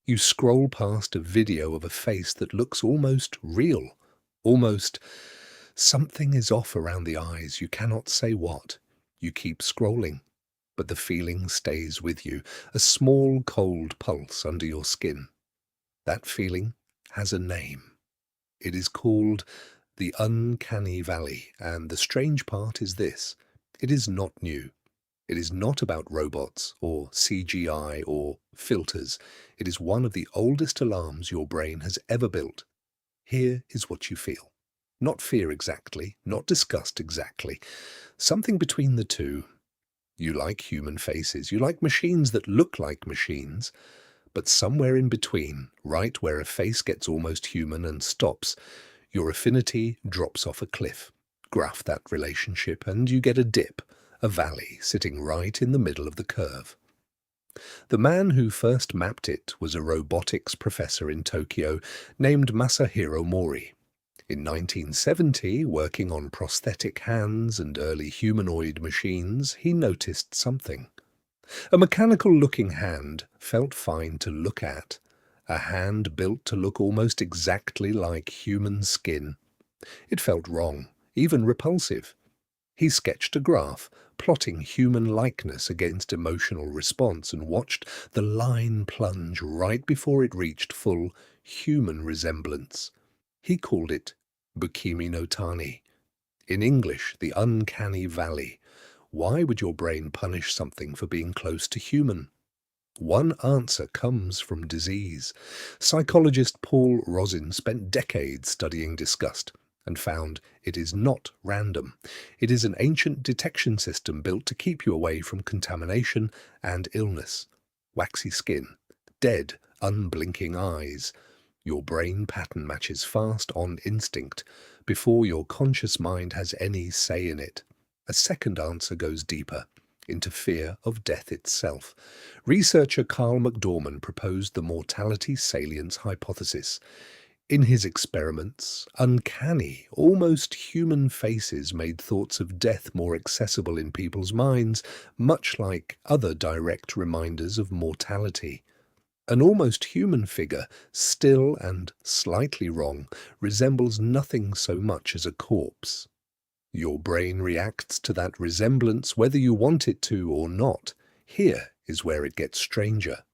You scroll past a video of a face that looks almost real, almost something is off around the eyes. You cannot say what. You keep scrolling, but the feeling stays with you, a small cold pulse under your skin. That feeling has a name. It is called the uncanny valley, and the strange part is this: it is not new. It is not about robots or CGI or filters. It is one of the oldest alarms your brain has ever built. Here is what you feel. Not fear exactly, not disgust exactly. Something between the two. You like human faces. You like machines that look like machines. But somewhere in between, right where a face gets almost human and stops, your affinity drops off a cliff. Graph that relationship and you get a dip. A valley sitting right in the middle of the curve. The man who first mapped it was a robotics professor in Tokyo named Masahiro Mori. In 1970, working on prosthetic hands and early humanoid machines, he noticed something. A mechanical-looking hand felt fine to look at, a hand built to look almost exactly like human skin. It felt wrong, even repulsive. He sketched a graph, plotting human likeness against emotional response, and watched the line plunge right before it reached full human resemblance. He called it Bukimi no Tani. In English, the uncanny valley. Why would your brain punish something for being close to human? One answer comes from disease. Psychologist Paul Rosin spent decades studying disgust and found it is not random. It is an ancient detection system built to keep you away from contamination and illness. Waxy skin, dead, unblinking eyes. Your brain pattern matches fast on instinct, before your conscious mind has any say in it. A second answer goes deeper, into fear of death itself. Researcher Carl McDorman proposed the mortality salience hypothesis. In his experiments, uncanny, almost human faces made thoughts of death more accessible in people's minds, much like other direct reminders of mortality. An almost human figure, still and slightly wrong, resembles nothing so much as a corpse. Your brain reacts to that resemblance whether you want it to or not. Here is where it gets stranger.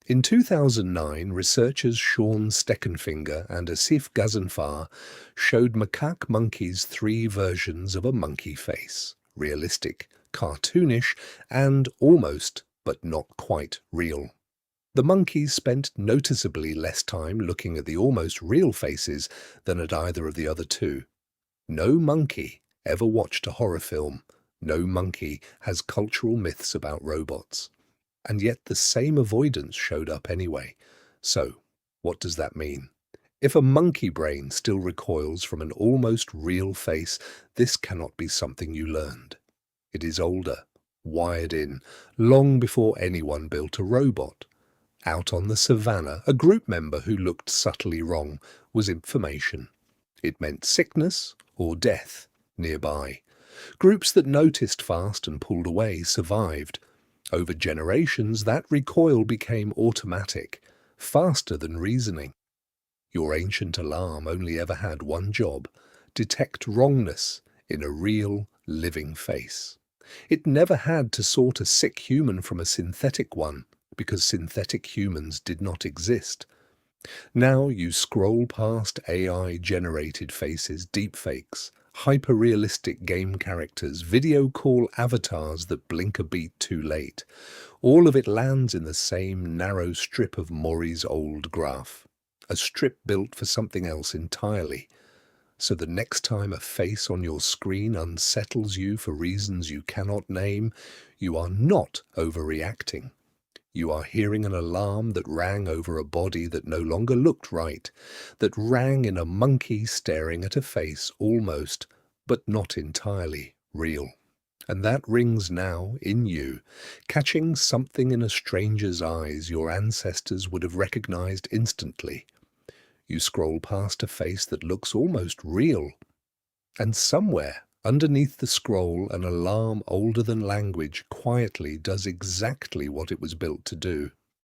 In 2009, researchers Sean Steckenfinger and Asif Ghazanfar showed macaque monkeys 3 versions of a monkey face: realistic, cartoonish, and almost, but not quite, real. The monkeys spent noticeably less time looking at the almost real faces than at either of the other two. No monkey ever watched a horror film. No monkey has cultural myths about robots. And yet the same avoidance showed up anyway. So, what does that mean? If a monkey brain still recoils from an almost real face, this cannot be something you learned. It is older, wired in, long before anyone built a robot. Out on the savannah, a group member who looked subtly wrong was information. It meant sickness or death nearby. Groups that noticed fast and pulled away survived. Over generations, that recoil became automatic, faster than reasoning. Your ancient alarm only ever had one job: detect wrongness in a real, living face. It never had to sort a sick human from a synthetic one, because synthetic humans did not exist. Now you scroll past AI-generated faces, deepfakes, hyper-realistic game characters, video call avatars that blink a beat too late. All of it lands in the same narrow strip of Mori's old graph, a strip built for something else entirely. So the next time a face on your screen unsettles you for reasons you cannot name, you are not overreacting. You are hearing an alarm that rang over a body that no longer looked right, that rang in a monkey staring at a face almost, but not entirely, real. And that rings now in you, catching something in a stranger's eyes your ancestors would have recognized instantly. You scroll past a face that looks almost real, and somewhere underneath the scroll, an alarm older than language quietly does exactly what it was built to do.